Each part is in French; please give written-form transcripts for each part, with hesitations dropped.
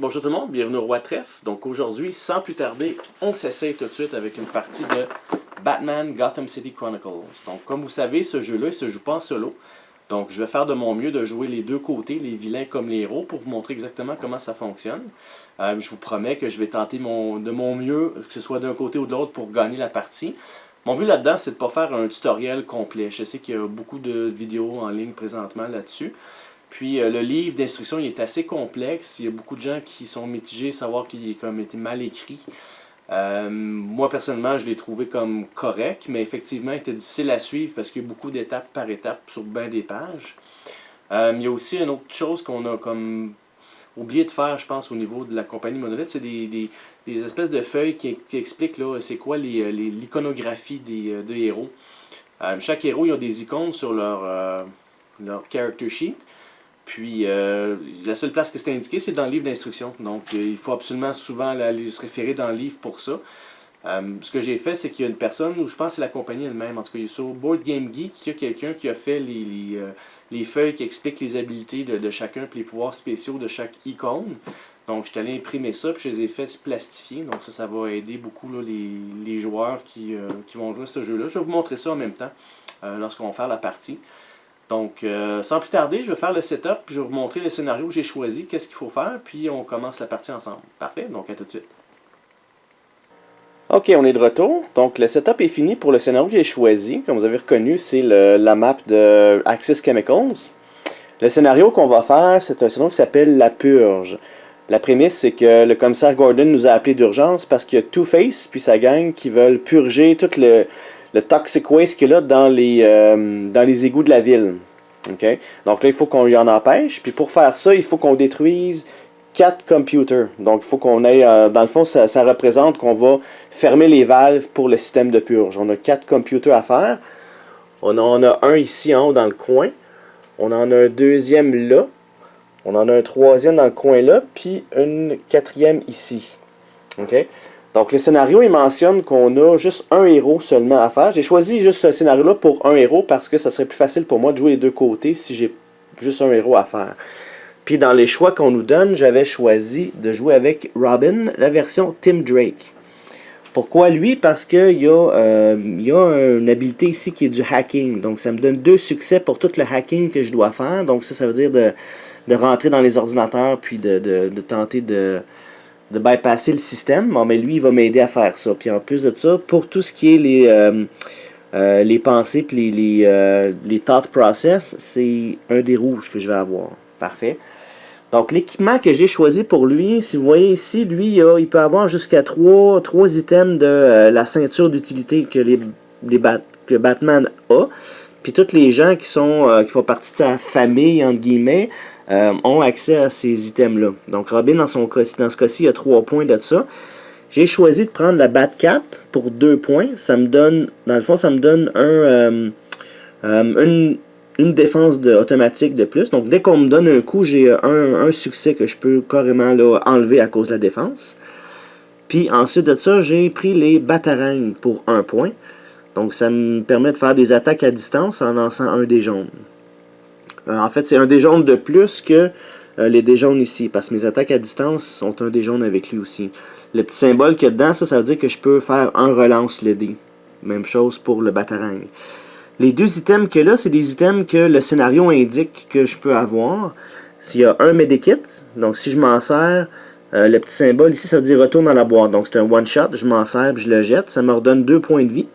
bonjour tout le monde, bienvenue au Roi de Trèfle. Donc aujourd'hui, sans plus tarder, on s'essaye tout de suite avec une partie de Batman Gotham City Chronicles. Donc comme vous savez, ce jeu-là, il ne se joue pas en solo. Donc je vais faire de mon mieux de jouer les deux côtés, les vilains comme les héros, pour vous montrer exactement comment ça fonctionne. Je vous promets que je vais tenter de mon mieux, que ce soit d'un côté ou de l'autre, pour gagner la partie. Mon but là-dedans, c'est de ne pas faire un tutoriel complet. Je sais qu'il y a beaucoup de vidéos en ligne présentement là-dessus. Puis le livre d'instruction il est assez complexe. Il y a beaucoup de gens qui sont mitigés, savoir qu'il est comme été mal écrit. Moi personnellement, je l'ai trouvé comme correct, mais effectivement, il était difficile à suivre parce qu'il y a beaucoup d'étapes par étape sur bien des pages. Il y a aussi une autre chose qu'on a comme oublié de faire, je pense, au niveau de la compagnie Monolith, c'est des espèces de feuilles qui expliquent là, c'est quoi l'iconographie des héros. Chaque héros, ils ont des icônes sur leur character sheet. Puis, la seule place que c'est indiqué, c'est dans le livre d'instruction. Donc, il faut absolument souvent aller se référer dans le livre pour ça. Ce que j'ai fait, c'est qu'il y a une personne, ou je pense que c'est la compagnie elle-même, en tout cas, il y a sur Board Game Geek, il y a quelqu'un qui a fait les feuilles qui expliquent les habilités de chacun, puis les pouvoirs spéciaux de chaque icône. Donc, je suis allé imprimer ça, puis je les ai fait plastifier. Donc, ça va aider beaucoup là, les joueurs qui vont jouer à ce jeu-là. Je vais vous montrer ça en même temps, lorsqu'on va faire la partie. Donc, sans plus tarder, je vais faire le setup, puis je vais vous montrer le scénario que j'ai choisi, qu'est-ce qu'il faut faire, puis on commence la partie ensemble. Parfait, donc à tout de suite. Ok, on est de retour. Donc, le setup est fini pour le scénario que j'ai choisi. Comme vous avez reconnu, c'est la map de Axis Chemicals. Le scénario qu'on va faire, c'est un scénario qui s'appelle La Purge. La prémisse, c'est que le commissaire Gordon nous a appelé d'urgence parce qu'il y a Two-Face puis sa gang qui veulent purger tout le toxic waste qu'il y a là dans les égouts de la ville. Okay? Donc là, il faut qu'on lui en empêche. Puis pour faire ça, il faut qu'on détruise 4 computers. Donc il faut qu'on aille... dans le fond, ça représente qu'on va fermer les valves pour le système de purge. On a 4 computers à faire. On en a un ici en haut dans le coin. On en a un deuxième là. On en a un troisième dans le coin là. Puis une quatrième ici. OK? Donc, le scénario, il mentionne qu'on a juste un héros seulement à faire. J'ai choisi juste ce scénario-là pour un héros parce que ça serait plus facile pour moi de jouer les deux côtés si j'ai juste un héros à faire. Puis, dans les choix qu'on nous donne, j'avais choisi de jouer avec Robin, la version Tim Drake. Pourquoi lui? Parce qu'il y a une habilité ici qui est du hacking. Donc, ça me donne 2 succès pour tout le hacking que je dois faire. Donc, ça veut dire de rentrer dans les ordinateurs puis de tenter de bypasser le système. Bon, mais lui, il va m'aider à faire ça. Puis en plus de ça, pour tout ce qui est les pensées puis les thought process, c'est un des rouges que je vais avoir. Parfait. Donc, l'équipement que j'ai choisi pour lui, si vous voyez ici, lui, il peut avoir jusqu'à 3 items de la ceinture d'utilité que Batman a. Puis tous les gens qui font partie de sa famille, entre guillemets, ont accès à ces items-là. Donc Robin, dans ce cas-ci, il y a 3 points de ça. J'ai choisi de prendre la Batcap pour 2 points. Ça me donne, dans le fond, ça me donne une défense automatique de plus. Donc dès qu'on me donne un coup, j'ai un succès que je peux carrément là, enlever à cause de la défense. Puis ensuite de ça, j'ai pris les Batarangs pour 1 point. Donc ça me permet de faire des attaques à distance en lançant un dé jaune. En fait, c'est un dé jaune de plus que les dés jaunes ici, parce que mes attaques à distance sont un dé jaune avec lui aussi. Le petit symbole qu'il y a dedans, ça veut dire que je peux faire un relance le dé. Même chose pour le Batarang. Les 2 items que là, c'est des items que le scénario indique que je peux avoir. S'il y a un medikit, donc si je m'en sers, le petit symbole ici, ça veut dire retourne dans la boîte. Donc c'est un one-shot, je m'en sers, je le jette, ça me redonne 2 points de vie.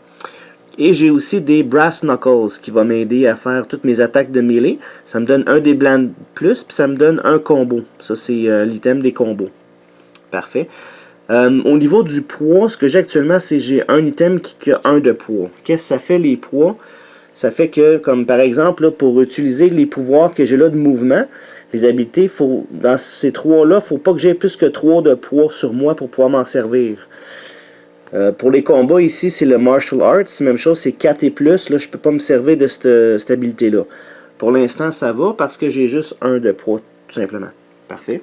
Et j'ai aussi des Brass Knuckles qui va m'aider à faire toutes mes attaques de mêlée. Ça me donne un des blancs de plus, puis ça me donne un combo. Ça, c'est l'item des combos. Parfait. Au niveau du poids, ce que j'ai actuellement, c'est j'ai un item qui a 1 de poids. Qu'est-ce que ça fait les poids? Ça fait que, comme par exemple, là, pour utiliser les pouvoirs que j'ai là de mouvement, les habilités, dans ces 3-là, il ne faut pas que j'ai plus que 3 de poids sur moi pour pouvoir m'en servir. Pour les combats ici, c'est le Martial Arts. Même chose, c'est 4 et plus. Là, je ne peux pas me servir de cette habilité-là. Pour l'instant, ça va parce que j'ai juste 1 de poids, tout simplement. Parfait.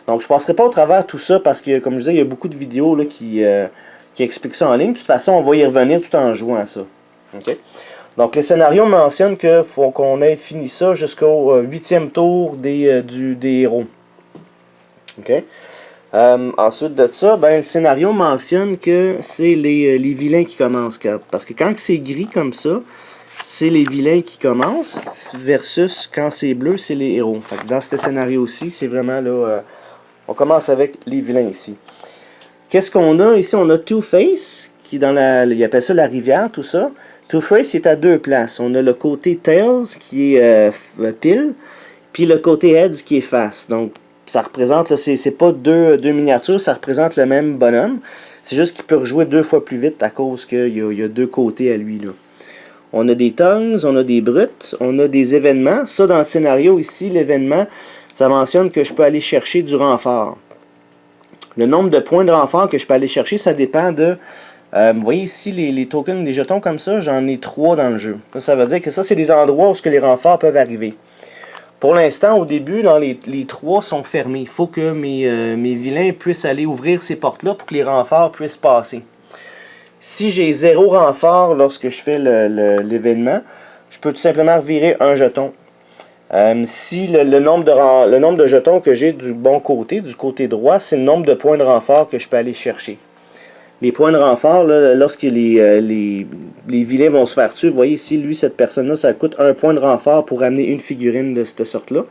Donc, je ne passerai pas au travers tout ça parce que, comme je disais, il y a beaucoup de vidéos là, qui expliquent ça en ligne. De toute façon, on va y revenir tout en jouant à ça. Okay? Donc, les scénarios mentionnent qu'il faut qu'on ait fini ça jusqu'au 8e tour des héros. Okay? Ensuite de ça, ben, le scénario mentionne que c'est les vilains qui commencent. Parce que quand c'est gris comme ça, c'est les vilains qui commencent, versus quand c'est bleu, c'est les héros. Fait que dans ce scénario-ci, c'est vraiment là... on commence avec les vilains ici. Qu'est-ce qu'on a ici? On a Two-Face, qui dans la... il appelle ça la rivière, tout ça. Two-Face est à deux places. On a le côté Tails, qui est pile, puis le côté Heads, qui est face. Donc, ça représente, c'est pas deux miniatures, ça représente le même bonhomme. C'est juste qu'il peut rejouer 2 fois plus vite à cause qu'il y a 2 côtés à lui, là. On a des tongues, on a des brutes, on a des événements. Ça, dans le scénario ici, l'événement, ça mentionne que je peux aller chercher du renfort. Le nombre de points de renfort que je peux aller chercher, ça dépend de... vous voyez ici les tokens, des jetons comme ça, j'en ai 3 dans le jeu. Ça veut dire que ça, c'est des endroits où les renforts peuvent arriver. Pour l'instant, au début, les 3 sont fermés. Il faut que mes vilains puissent aller ouvrir ces portes-là pour que les renforts puissent passer. Si j'ai 0 renfort lorsque je fais l'événement, je peux tout simplement revirer un jeton. Si le nombre de jetons que j'ai du bon côté, du côté droit, c'est le nombre de points de renfort que je peux aller chercher. Les points de renfort, là, lorsque les vilains vont se faire tuer, vous voyez ici, lui, cette personne-là, ça coûte 1 point de renfort pour amener une figurine de cette sorte-là.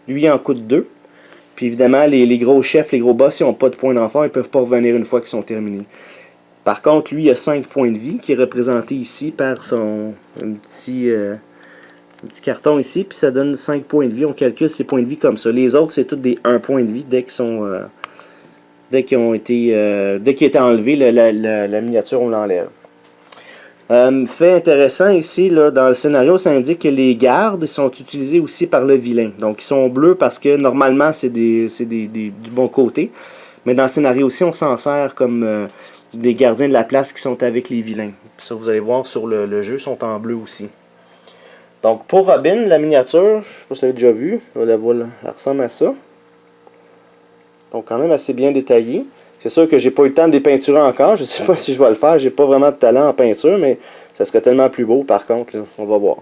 Lui, il en coûte 2. Puis évidemment, les gros chefs, les gros boss, ils n'ont pas de points de renfort, ils ne peuvent pas revenir une fois qu'ils sont terminés. Par contre, lui, il a 5 points de vie, qui est représenté ici par un petit carton ici, puis ça donne 5 points de vie. On calcule ces points de vie comme ça. Les autres, c'est tous des 1 point de vie dès qu'ils sont... dès qu'ils ont été enlevés, la miniature, on l'enlève. Fait intéressant ici, là, dans le scénario, ça indique que les gardes sont utilisés aussi par le vilain. Donc, ils sont bleus parce que normalement, c'est du bon côté. Mais dans le scénario aussi, on s'en sert comme des gardiens de la place qui sont avec les vilains. Puis ça, vous allez voir sur le jeu, sont en bleu aussi. Donc, pour Robin, la miniature, je ne sais pas si vous l'avez déjà vu, elle ressemble à ça. Donc quand même assez bien détaillé. C'est sûr que j'ai pas eu le temps de les peinturer encore. Je ne sais pas si je vais le faire. J'ai pas vraiment de talent en peinture, mais ça serait tellement plus beau par contre. Là. On va voir.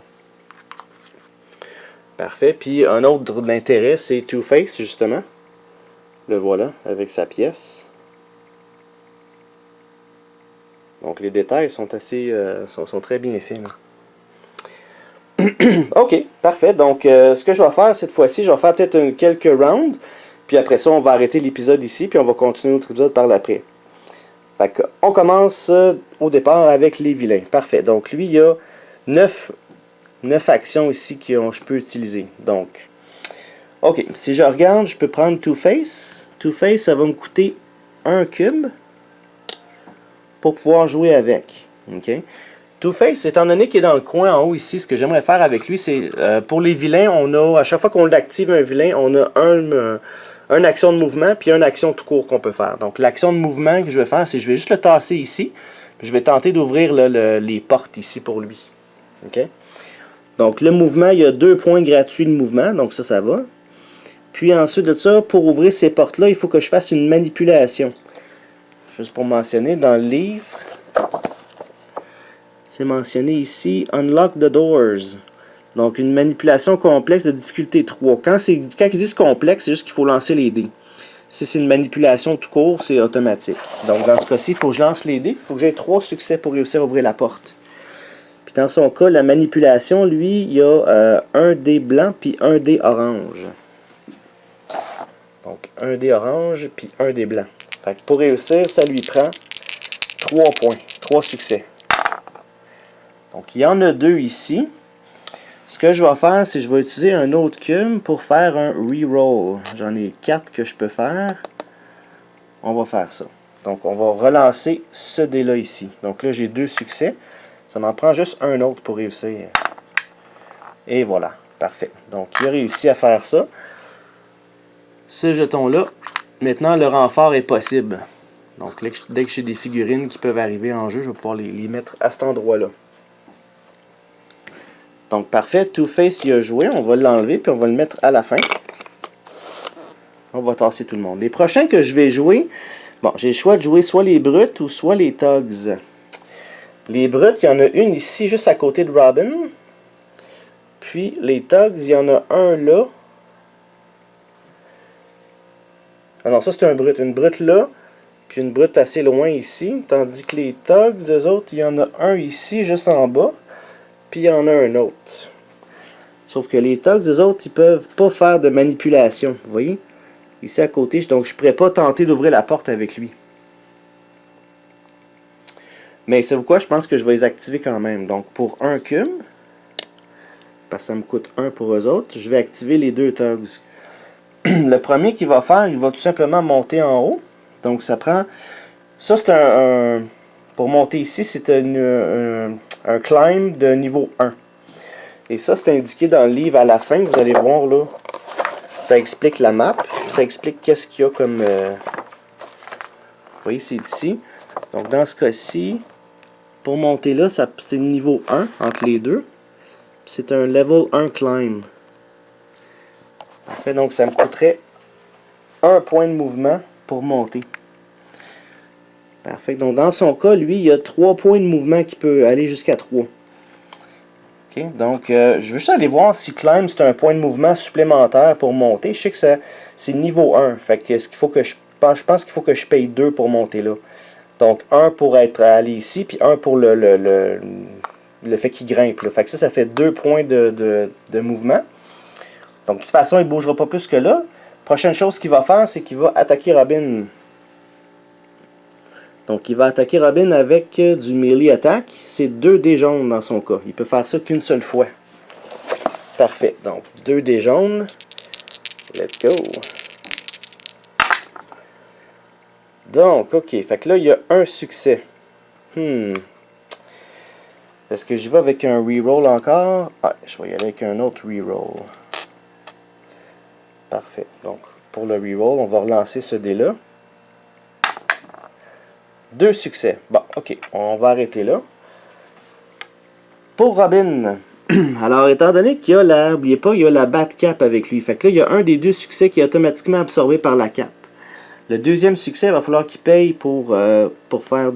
Parfait. Puis un autre d'intérêt, c'est Two-Face justement. Le voilà avec sa pièce. Donc les détails sont assez sont très bien faits. Ok, parfait. Donc ce que je vais faire cette fois-ci, je vais faire peut-être quelques rounds. Puis après ça, on va arrêter l'épisode ici, puis on va continuer notre épisode par l'après. Fait que, on commence au départ avec les vilains. Parfait. Donc lui, il y a 9 actions ici que je peux utiliser. Donc, ok, si je regarde, je peux prendre Two-Face. Two-Face, ça va me coûter 1 cube pour pouvoir jouer avec. Ok. Two-Face, étant donné qu'il est dans le coin en haut ici, ce que j'aimerais faire avec lui, c'est pour les vilains, on a, à chaque fois qu'on active un vilain, on a une action de mouvement puis une action tout court qu'on peut faire. Donc l'action de mouvement que je vais faire, c'est que je vais juste le tasser ici. Puis je vais tenter d'ouvrir les portes ici pour lui. Ok. Donc le mouvement, il y a 2 points gratuits de mouvement, donc ça va. Puis ensuite de ça, pour ouvrir ces portes-là, il faut que je fasse une manipulation. Juste pour mentionner, dans le livre, c'est mentionné ici, Unlock the Doors. Donc, une manipulation complexe de difficulté 3. Quand ils disent complexe, c'est juste qu'il faut lancer les dés. Si c'est une manipulation tout court, c'est automatique. Donc, dans ce cas-ci, il faut que je lance les dés. Il faut que j'ai 3 succès pour réussir à ouvrir la porte. Puis, dans son cas, la manipulation, lui, il y a un dé blanc puis un dé orange. Donc, un dé orange puis un dé blanc. Fait que pour réussir, ça lui prend 3 points. 3 succès. Donc, il y en a 2 ici. Ce que je vais faire, c'est que je vais utiliser un autre cube pour faire un reroll. J'en ai 4 que je peux faire. On va faire ça. Donc, on va relancer ce dé-là ici. Donc là, j'ai 2 succès. Ça m'en prend juste un autre pour réussir. Et voilà. Parfait. Donc, il a réussi à faire ça. Ce jeton-là, maintenant, le renfort est possible. Donc, là, dès que j'ai des figurines qui peuvent arriver en jeu, je vais pouvoir les mettre à cet endroit-là. Donc, parfait. Two-Face, il a joué. On va l'enlever, puis on va le mettre à la fin. On va tasser tout le monde. Les prochains que je vais jouer, bon, j'ai le choix de jouer soit les brutes ou soit les thugs. Les brutes, il y en a une ici, juste à côté de Robin. Puis, les thugs, il y en a un là. Ah non, ça c'est un brut. Une brute là, puis une brute assez loin ici. Tandis que les thugs, eux autres, il y en a un ici, juste en bas. Puis il y en a un autre. Sauf que les thugs, eux autres, ils peuvent pas faire de manipulation. Vous voyez? Ici à côté, donc je pourrais pas tenter d'ouvrir la porte avec lui. Mais c'est pourquoi je pense que je vais les activer quand même. Donc pour un cube, parce que ça me coûte 1 pour eux autres, je vais activer les deux thugs. Le premier qu'il va faire, il va tout simplement monter en haut. Donc ça prend... Ça c'est pour monter ici, c'est un climb de niveau 1. Et ça c'est indiqué dans le livre à la fin, vous allez voir là. Ça explique la map, ça explique qu'est-ce qu'il y a comme... Vous voyez, c'est ici. Donc dans ce cas-ci, pour monter là, c'est niveau 1 entre les deux. C'est un level 1 climb. Parfait, donc ça me coûterait 1 point de mouvement pour monter. Parfait, donc dans son cas, lui, il y a 3 points de mouvement qui peut aller jusqu'à 3. Ok, donc je veux juste aller voir si climb c'est un point de mouvement supplémentaire pour monter. Je sais que c'est niveau 1. Fait que ce qu'il faut que je pense qu'il faut que je paye 2 pour monter là. Donc 1 pour aller ici, puis 1 pour le fait qu'il grimpe. Là. Fait que ça fait 2 points de mouvement. Donc de toute façon, il ne bougera pas plus que là. Prochaine chose qu'il va faire, c'est qu'il va attaquer Robin. Donc il va attaquer Robin avec du melee attack. C'est 2 dés jaunes dans son cas. Il peut faire ça qu'une seule fois. Parfait. Donc 2 dés jaunes. Let's go. Donc, ok. Fait que là, il y a un succès. Est-ce que j'y vais avec un reroll encore? Ah, je vais y aller avec un autre reroll. Parfait. Donc, pour le reroll, on va relancer ce dé-là. 2 succès. Bon, ok. On va arrêter là. Pour Robin. Alors, étant donné qu'il y a n'oubliez pas, il y a la bat cap avec lui. Fait que là, il y a un des 2 succès qui est automatiquement absorbé par la cap. Le deuxième succès, il va falloir qu'il paye pour faire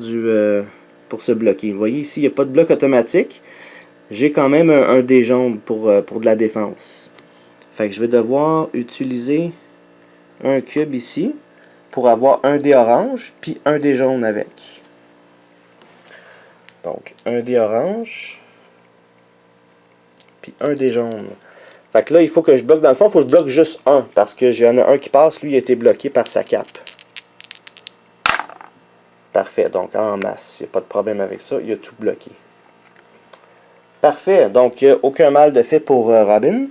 pour se bloquer. Vous voyez ici, il n'y a pas de bloc automatique. J'ai quand même un dé jaune pour de la défense. Fait que je vais devoir utiliser un cube ici pour avoir un dé orange puis un dé jaune avec. Donc un dé orange puis un dé jaune. Fait que là, il faut que je bloque. Dans le fond, il faut que je bloque juste un. Parce que j'en ai un qui passe. Lui, il a été bloqué par sa cape. Parfait. Donc, en masse. Il n'y a pas de problème avec ça. Il a tout bloqué. Parfait. Donc, aucun mal de fait pour Robin.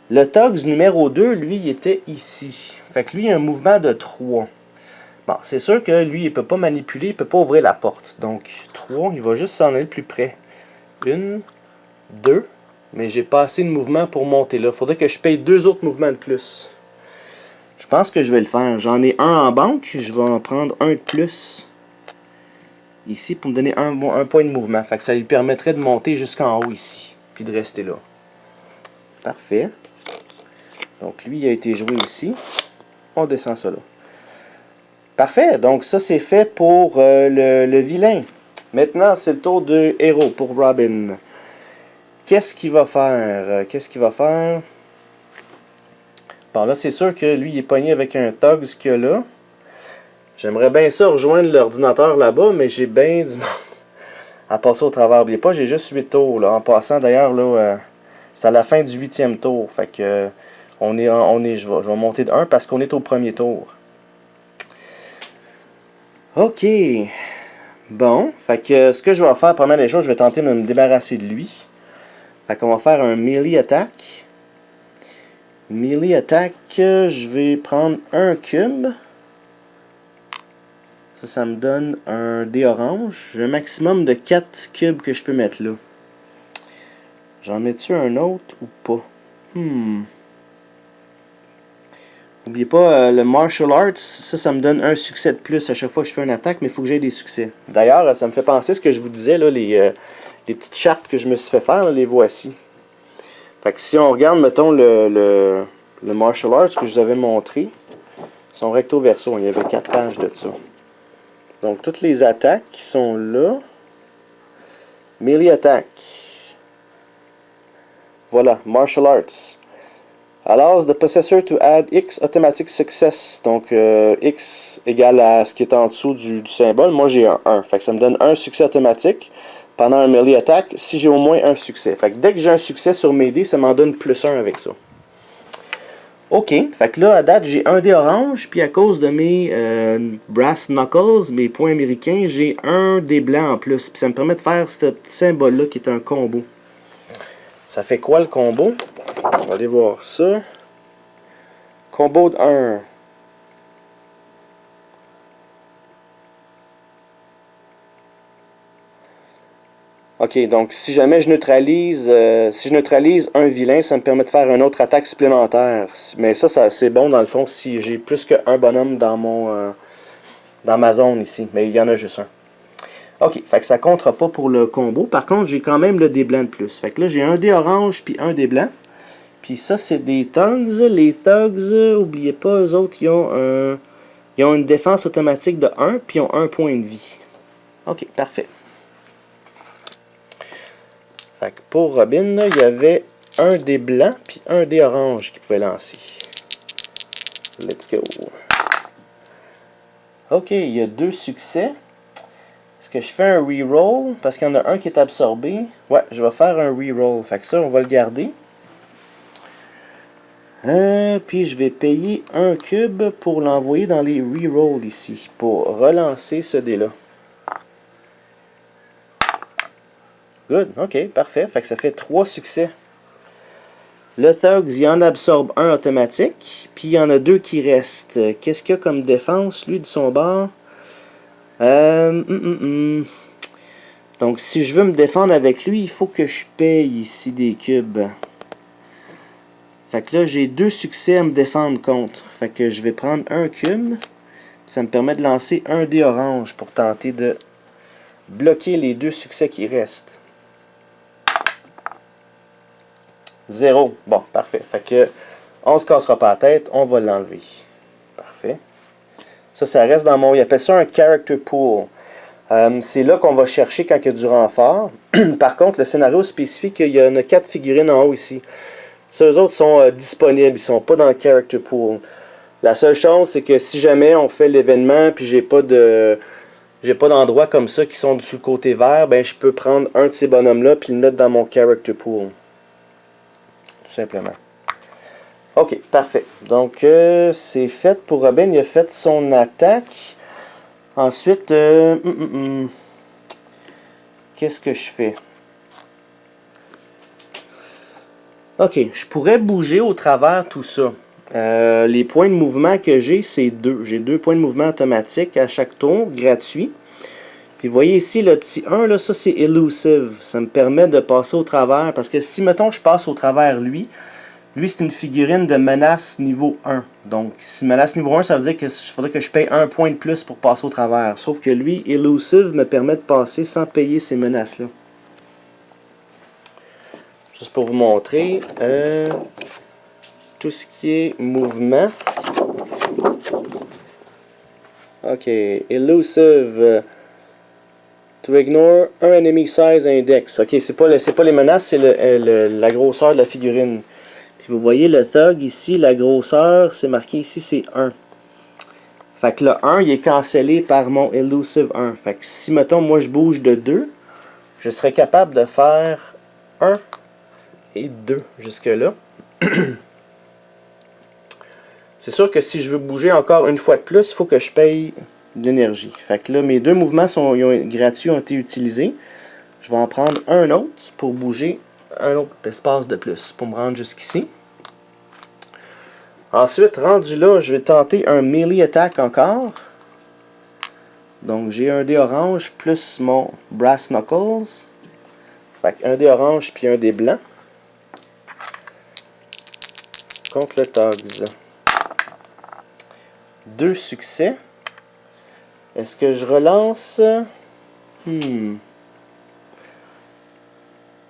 Le Tugs numéro 2, lui, il était ici. Fait que lui, il a un mouvement de 3. Bon, c'est sûr que lui, il ne peut pas manipuler. Il ne peut pas ouvrir la porte. Donc, 3, il va juste s'en aller plus près. 1, 2... Mais j'ai pas assez de mouvement pour monter là. Faudrait que je paye 2 autres mouvements de plus. Je pense que je vais le faire. J'en ai un en banque. Je vais en prendre un de plus. Ici pour me donner un point de mouvement. Fait que ça lui permettrait de monter jusqu'en haut ici. Puis de rester là. Parfait. Donc lui il a été joué aussi. On descend ça là. Parfait. Donc ça c'est fait pour le vilain. Maintenant c'est le tour de héros pour Robin. Qu'est-ce qu'il va faire? Bon, là, c'est sûr que lui, il est pogné avec un Thugs qu'il y a là. J'aimerais bien ça rejoindre l'ordinateur là-bas, mais j'ai bien du monde à passer au travers. N'oubliez pas, j'ai juste 8 tours. Là. En passant, d'ailleurs, là, c'est à la fin du 8e tour. Fait que je vais monter de 1 parce qu'on est au premier tour. Ok. Bon, fait que ce que je vais faire, pendant les choses, je vais tenter de me débarrasser de lui. Fait qu'on va faire un melee attack. Melee attack, je vais prendre un cube. Ça me donne un dé orange. J'ai un maximum de 4 cubes que je peux mettre là. J'en mets-tu un autre ou pas? N'oubliez pas, le martial arts, ça me donne un succès de plus à chaque fois que je fais une attaque, mais il faut que j'aie des succès. D'ailleurs, ça me fait penser à ce que je vous disais, là, les petites chartes que je me suis fait faire, là, les voici. Fait que si on regarde, mettons, le martial arts que je vous avais montré, son recto verso, il y avait 4 pages de ça. Donc, toutes les attaques qui sont là. Melee attack. Voilà, martial arts. Allows the possessor to add X automatic success. Donc, X égale à ce qui est en dessous du symbole. Moi, j'ai un 1. Fait que ça me donne un succès automatique pendant un melee attack si j'ai au moins un succès. Fait que dès que j'ai un succès sur mes dés, ça m'en donne plus 1 avec ça. Ok, fait que là, à date, j'ai un dé orange, puis à cause de mes brass knuckles, mes points américains, j'ai un dé blanc en plus. Puis ça me permet de faire ce petit symbole-là qui est un combo. Ça fait quoi le combo? On va aller voir ça. Combo de 1. Ok, donc si jamais je neutralise un vilain, ça me permet de faire une autre attaque supplémentaire. Mais ça c'est bon dans le fond si j'ai plus qu'un bonhomme dans ma zone ici. Mais il y en a juste un. Ok, fait que ça comptera pas pour le combo. Par contre, j'ai quand même le dé blanc de plus. Fait que là, j'ai un dé orange puis un dé blanc. Puis ça, c'est des thugs. Les thugs, oubliez pas, eux autres, ils ont une défense automatique de 1 puis ils ont 1 point de vie. Ok, parfait. Fait que pour Robin, là, il y avait un dé blanc puis un dé orange qu'il pouvait lancer. Let's go. Ok, il y a 2 succès. Est-ce que je fais un reroll? Parce qu'il y en a un qui est absorbé. Ouais, je vais faire un reroll. Fait que ça, on va le garder. Puis je vais payer un cube pour l'envoyer dans les rerolls ici. Pour relancer ce dé-là. Good, ok, parfait. Fait que ça fait 3 succès. Le Thugs, il en absorbe un automatique. Puis il y en a 2 qui restent. Qu'est-ce qu'il y a comme défense, lui, de son bord? Donc, si je veux me défendre avec lui, il faut que je paye ici des cubes. Fait que là, j'ai 2 succès à me défendre contre. Fait que je vais prendre un cube. Ça me permet de lancer un dé orange pour tenter de bloquer les 2 succès qui restent. 0. Bon, parfait. Fait que on se cassera pas la tête, on va l'enlever. Parfait. Ça reste dans mon... Il appelle ça un character pool. C'est là qu'on va chercher quand il y a du renfort. Par contre, le scénario spécifie qu'il y en a 4 figurines en haut ici. Ceux autres sont disponibles, ils ne sont pas dans le character pool. La seule chose, c'est que si jamais on fait l'événement puis j'ai pas d'endroits comme ça qui sont sur le côté vert, ben je peux prendre un de ces bonhommes-là puis le mettre dans mon character pool. Tout simplement. Ok, parfait. Donc, c'est fait pour Robin. Il a fait son attaque. Ensuite, qu'est-ce que je fais? Ok, je pourrais bouger au travers tout ça. Les points de mouvement que j'ai, c'est 2. J'ai 2 points de mouvement automatiques à chaque tour, gratuits. Puis vous voyez ici, le petit 1, là, ça c'est Elusive. Ça me permet de passer au travers. Parce que si, mettons, je passe au travers lui c'est une figurine de menace niveau 1. Donc, si menace niveau 1, ça veut dire qu'il faudrait que je paye 1 point de plus pour passer au travers. Sauf que lui, Elusive, me permet de passer sans payer ces menaces-là. Juste pour vous montrer, tout ce qui est mouvement. Ok, Elusive. To ignore un enemy size index. Ok, c'est pas les menaces, c'est la grosseur de la figurine. Puis vous voyez le thug ici, la grosseur, c'est marqué ici, c'est 1. Fait que le 1, il est cancellé par mon Elusive 1. Fait que si, mettons, moi je bouge de 2, je serais capable de faire 1 et 2 jusque-là. C'est sûr que si je veux bouger encore une fois de plus, il faut que je paye de l'énergie. Fait que là, mes 2 mouvements gratuits ont été utilisés. Je vais en prendre un autre pour bouger un autre espace de plus pour me rendre jusqu'ici. Ensuite, rendu là, je vais tenter un melee attack encore. Donc, j'ai un dé orange plus mon brass knuckles. Fait un dé orange puis un dé blanc. Contre le Thugs. 2 succès. Est-ce que je relance?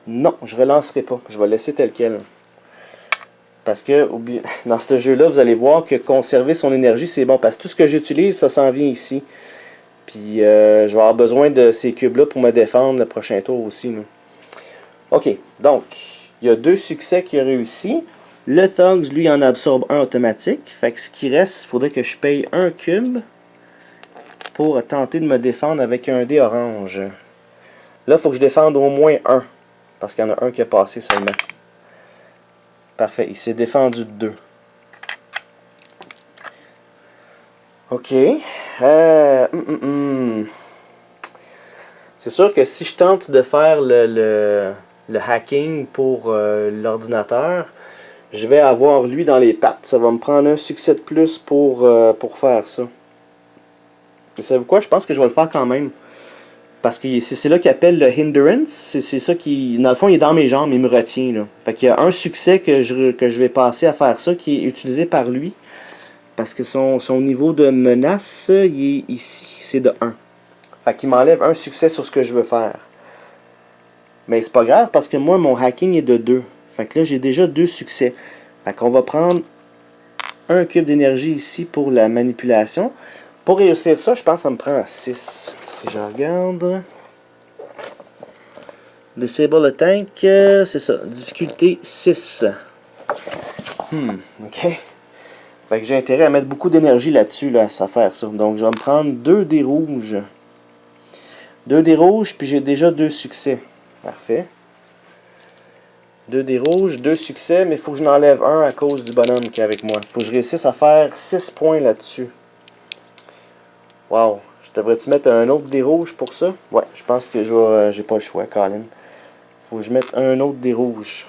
Non, je ne relancerai pas. Je vais laisser tel quel. Parce que dans ce jeu-là, vous allez voir que conserver son énergie, c'est bon. Parce que tout ce que j'utilise, ça s'en vient ici. Puis je vais avoir besoin de ces cubes-là pour me défendre le prochain tour aussi. Là. Ok, donc, il y a 2 succès qui ont réussi. Le Thugs, lui, en absorbe un automatique. Fait que ce qui reste, il faudrait que je paye un cube pour tenter de me défendre avec un dé orange. Là, il faut que je défende au moins un. Parce qu'il y en a un qui a passé seulement. Parfait, il s'est défendu de 2. Ok. C'est sûr que si je tente de faire le hacking pour l'ordinateur, je vais avoir lui dans les pattes. Ça va me prendre un succès de plus pour faire ça. Mais savez-vous quoi? Je pense que je vais le faire quand même. Parce que c'est là qu'il appelle le hindrance. C'est ça qui, dans le fond, il est dans mes jambes, il me retient. Là. Fait qu'il y a un succès que je vais passer à faire ça qui est utilisé par lui. Parce que son niveau de menace, il est ici. C'est de 1. Fait qu'il m'enlève un succès sur ce que je veux faire. Mais c'est pas grave parce que moi, mon hacking est de 2. Fait que là, j'ai déjà 2 succès. Fait qu'on va prendre un cube d'énergie ici pour la manipulation. Pour réussir ça, je pense que ça me prend 6. Si je regarde... Disable the tank, c'est ça. Difficulté 6. Ok. Fait que j'ai intérêt à mettre beaucoup d'énergie là-dessus, là, à faire ça. Donc, je vais me prendre 2 dés rouges. 2 dés rouges, puis j'ai déjà 2 succès. Parfait. 2 dés rouges, 2 succès, mais il faut que je n'enlève un à cause du bonhomme qui est avec moi. Il faut que je réussisse à faire 6 points là-dessus. Wow. Je devrais-tu mettre un autre dé rouge pour ça? Ouais, je pense que j'ai pas le choix, Colin. Faut que je mette un autre dé rouge.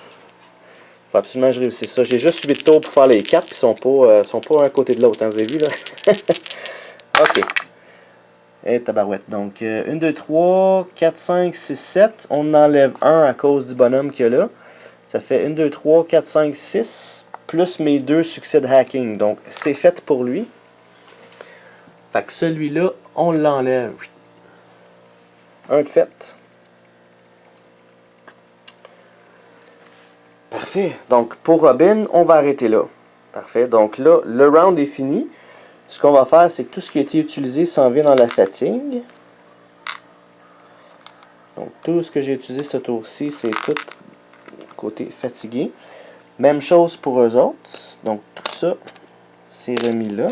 Faut absolument que je réussisse ça. J'ai juste 8 tours pour faire les 4, puis ils sont pas un à côté de l'autre, hein, vous avez vu, là? Ok. Et tabarouette. Donc, 1, 2, 3, 4, 5, 6, 7. On enlève 1 à cause du bonhomme qu'il y a là. Ça fait 1, 2, 3, 4, 5, 6. Plus mes 2 succès de hacking. Donc, c'est fait pour lui. Fait que celui-là, on l'enlève. Un de fait. Parfait. Donc, pour Robin, on va arrêter là. Parfait. Donc là, le round est fini. Ce qu'on va faire, c'est que tout ce qui a été utilisé s'en vient dans la fatigue. Donc, tout ce que j'ai utilisé ce tour-ci, c'est tout côté fatigué. Même chose pour eux autres. Donc, tout ça, c'est remis là.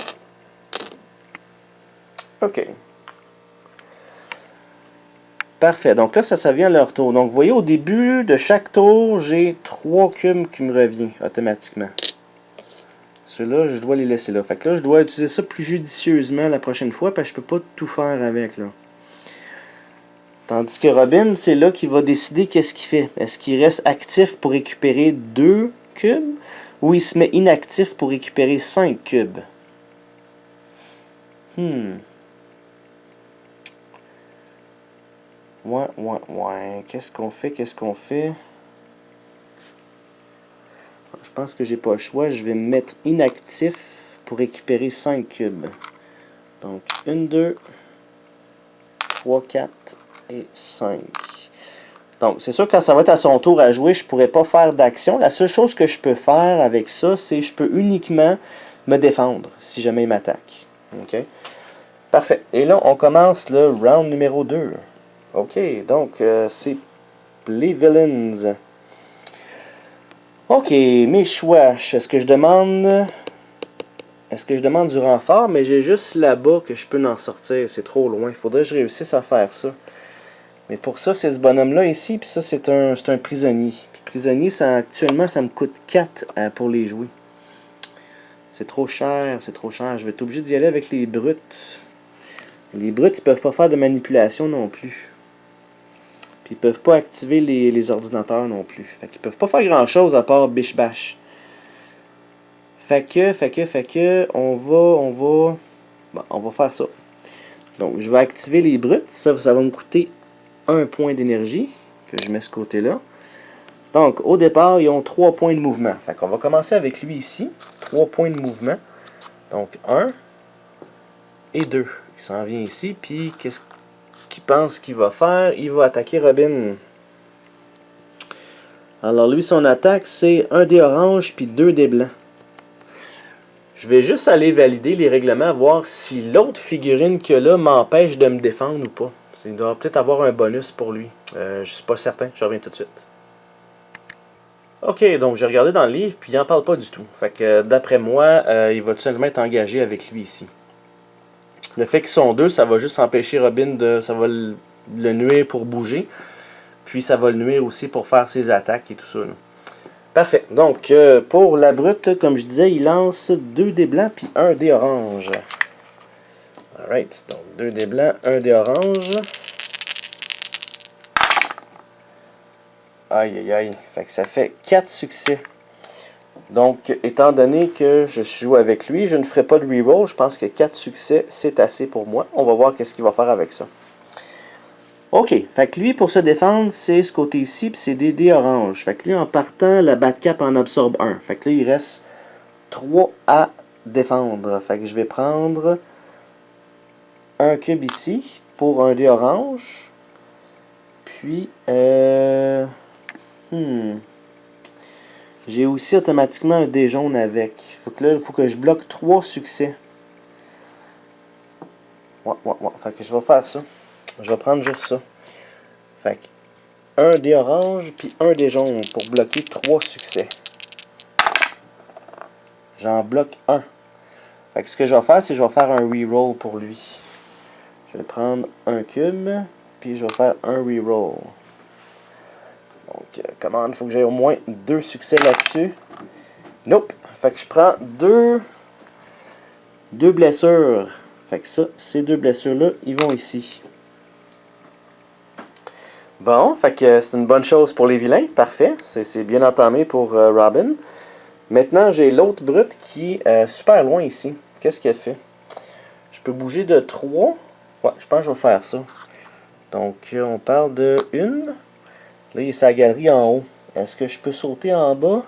OK. Parfait. Donc là, ça vient à leur tour. Donc, vous voyez, au début de chaque tour, j'ai 3 cubes qui me reviennent automatiquement. Ceux-là, je dois les laisser là. Fait que là, je dois utiliser ça plus judicieusement la prochaine fois, parce que je peux pas tout faire avec, là. Tandis que Robin, c'est là qu'il va décider qu'est-ce qu'il fait. Est-ce qu'il reste actif pour récupérer 2 cubes, ou il se met inactif pour récupérer 5 cubes? Ouais. Qu'est-ce qu'on fait? Je pense que j'ai pas le choix. Je vais me mettre inactif pour récupérer 5 cubes. Donc, 1, 2, 3, 4 et 5. Donc, c'est sûr que quand ça va être à son tour à jouer, je ne pourrai pas faire d'action. La seule chose que je peux faire avec ça, c'est que je peux uniquement me défendre si jamais il m'attaque. OK? Parfait. Et là, on commence le round numéro 2. OK, donc, c'est les villains. Ok, mes choix. Est-ce que je demande du renfort? Mais j'ai juste là-bas que je peux en sortir. C'est trop loin. Il faudrait que je réussisse à faire ça. Mais pour ça, c'est ce bonhomme-là ici. Puis ça, c'est un prisonnier. Puis prisonnier, actuellement, ça me coûte 4 pour les jouer. C'est trop cher. Je vais être obligé d'y aller avec les brutes. Les brutes, ils peuvent pas faire de manipulation non plus. Ils peuvent pas activer les ordinateurs non plus. Fait qu'ils peuvent pas faire grand chose à part biche bash. Fait que, on va faire ça. Donc, je vais activer les brutes. Ça va me coûter 1 point d'énergie que je mets ce côté-là. Donc, au départ, ils ont 3 points de mouvement. Fait qu'on va commencer avec lui ici. 3 points de mouvement. Donc, 1 et 2. Il s'en vient ici. Puis, qu'est-ce qu'il pense qu'il va faire? Il va attaquer Robin. Alors, lui, son attaque, c'est 1 dé orange puis 2 dés blancs. Je vais juste aller valider les règlements, voir si l'autre figurine que là m'empêche de me défendre ou pas. Il doit peut-être avoir un bonus pour lui. Je suis pas certain. Je reviens tout de suite. Ok, donc j'ai regardé dans le livre, puis il n'en parle pas du tout. Fait que d'après moi, il va tout simplement être engagé avec lui ici. Le fait qu'ils sont deux, ça va juste empêcher Robin de. Ça va le nuire pour bouger. Puis ça va le nuire aussi pour faire ses attaques et tout ça. Là. Parfait. Donc, pour la brute, là, comme je disais, il lance 2 dés blancs puis 1 dé orange. Alright. Donc, 2 dés blancs, 1 dé orange. Aïe, aïe, aïe. Fait que ça fait 4 succès. Donc, étant donné que je joue avec lui, je ne ferai pas de reroll. Je pense que 4 succès, c'est assez pour moi. On va voir qu'est-ce qu'il va faire avec ça. Ok, fait que lui, pour se défendre, c'est ce côté-ci, puis c'est des dés orange. Fait que lui, en partant, la Batcap en absorbe 1. Fait que là, il reste 3 à défendre. Fait que je vais prendre un cube ici pour un dé orange. Puis, j'ai aussi automatiquement un dé jaune avec. Faut que là, il faut que je bloque 3 succès. Ouais. Fait que je vais faire ça. Je vais prendre juste ça. Fait que un dé orange puis un dé jaune pour bloquer 3 succès. J'en bloque un. Fait que ce que je vais faire, c'est que je vais faire un reroll pour lui. Je vais prendre un cube, puis je vais faire un reroll. Donc, commande, il faut que j'ai au moins 2 succès là-dessus. Nope. Fait que je prends deux blessures. Fait que ça, ces 2 blessures-là, ils vont ici. Bon, fait que c'est une bonne chose pour les vilains. Parfait. C'est bien entamé pour Robin. Maintenant, j'ai l'autre brute qui est super loin ici. Qu'est-ce qu'elle fait? Je peux bouger de 3. Ouais, je pense que je vais faire ça. Donc, on parle de 1. Là, il y a sa galerie en haut. Est-ce que je peux sauter en bas?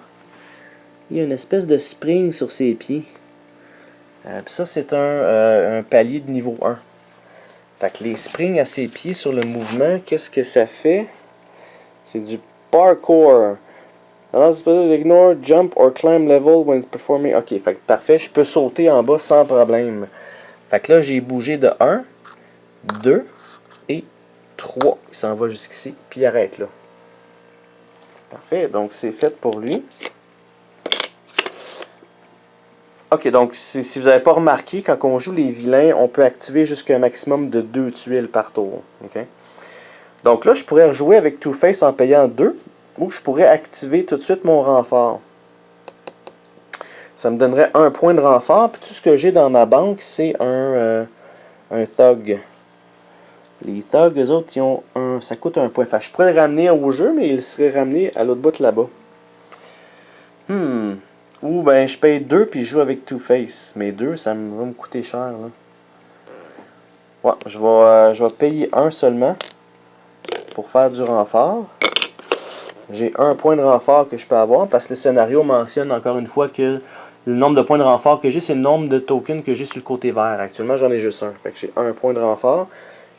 Il y a une espèce de spring sur ses pieds. Puis ça, c'est un palier de niveau 1. Fait que les springs à ses pieds sur le mouvement, qu'est-ce que ça fait? C'est du parkour. Ignore, jump or climb level when performing. Ok, fait que parfait, je peux sauter en bas sans problème. Fait que là, j'ai bougé de 1, 2 et 3. Il s'en va jusqu'ici, puis il arrête là. Parfait, donc c'est fait pour lui. Ok, donc si vous n'avez pas remarqué, quand on joue les vilains, on peut activer jusqu'à un maximum de 2 tuiles par tour. Okay? Donc là, je pourrais rejouer avec Two-Face en payant 2, ou je pourrais activer tout de suite mon renfort. Ça me donnerait 1 point de renfort, puis tout ce que j'ai dans ma banque, c'est un Thug. Les Thugs, eux autres, ils ont ça coûte 1 point. Enfin, je pourrais le ramener au jeu, mais il serait ramené à l'autre bout là-bas. Ou ben je paye 2 puis je joue avec Two-Face. Mais 2, ça va me coûter cher. Là. Ouais, je vais payer 1 seulement pour faire du renfort. J'ai 1 point de renfort que je peux avoir parce que le scénario mentionne encore une fois que le nombre de points de renfort que j'ai, c'est le nombre de tokens que j'ai sur le côté vert. Actuellement, j'en ai juste 1. Fait que j'ai 1 point de renfort.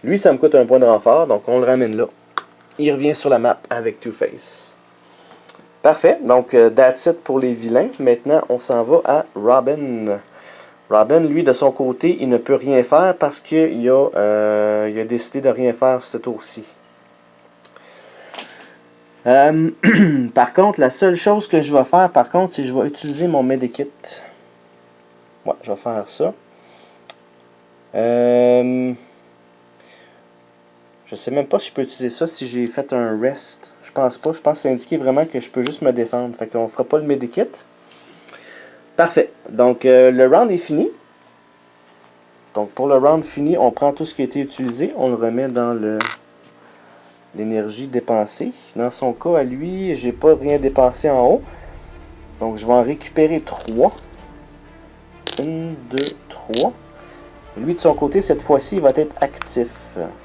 Lui, ça me coûte 1 point de renfort, donc on le ramène là. Il revient sur la map avec Two-Face. Parfait, donc that's it pour les vilains. Maintenant, on s'en va à Robin. Robin, lui, de son côté, il ne peut rien faire parce qu'il a décidé de rien faire ce tour-ci. Par contre, la seule chose que je vais faire, par contre, c'est que je vais utiliser mon Medikit. Ouais, je vais faire ça. Je sais même pas si je peux utiliser ça si j'ai fait un rest. Je pense pas. Je pense que c'est indiqué vraiment que je peux juste me défendre. Fait qu'on fera pas le Medikit. Parfait. Donc, le round est fini. Donc, pour le round fini, on prend tout ce qui a été utilisé. On le remet dans l'énergie dépensée. Dans son cas, à lui, j'ai pas rien dépensé en haut. Donc, je vais en récupérer 3. 1, 2, 3. Lui, de son côté, cette fois-ci, il va être actif.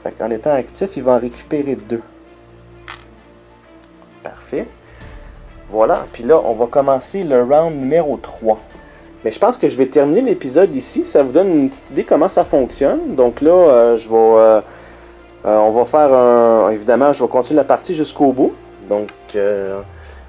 Fait qu'en étant actif, il va en récupérer 2. Parfait. Voilà. Puis là, on va commencer le round numéro 3. Mais je pense que je vais terminer l'épisode ici. Ça vous donne une petite idée comment ça fonctionne. Donc là, on va faire évidemment, je vais continuer la partie jusqu'au bout. Donc,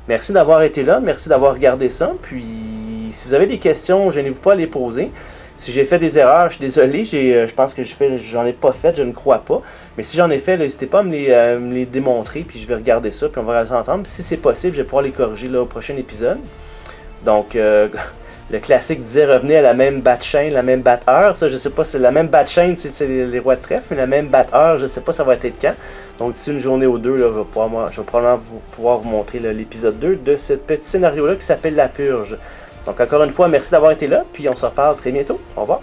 merci d'avoir été là. Merci d'avoir regardé ça. Puis, si vous avez des questions, gênez-vous pas à les poser. Si j'ai fait des erreurs, je suis désolé, je pense que j'en ai pas fait, je ne crois pas. Mais si j'en ai fait, n'hésitez pas à me les démontrer, puis je vais regarder ça, puis on va regarder ça ensemble. Si c'est possible, je vais pouvoir les corriger là, au prochain épisode. Donc, le classique disait revenez à la même batte-chaîne, la même batte-heure. Ça, je sais pas, c'est la même batte-chaîne, c'est les rois de trèfle, mais la même batte-heure, je sais pas ça va être quand. Donc, d'ici une journée ou deux, là, je vais probablement pouvoir vous montrer l'épisode 2 de ce petit scénario-là qui s'appelle La Purge. Donc, encore une fois, merci d'avoir été là, puis on se reparle très bientôt. Au revoir.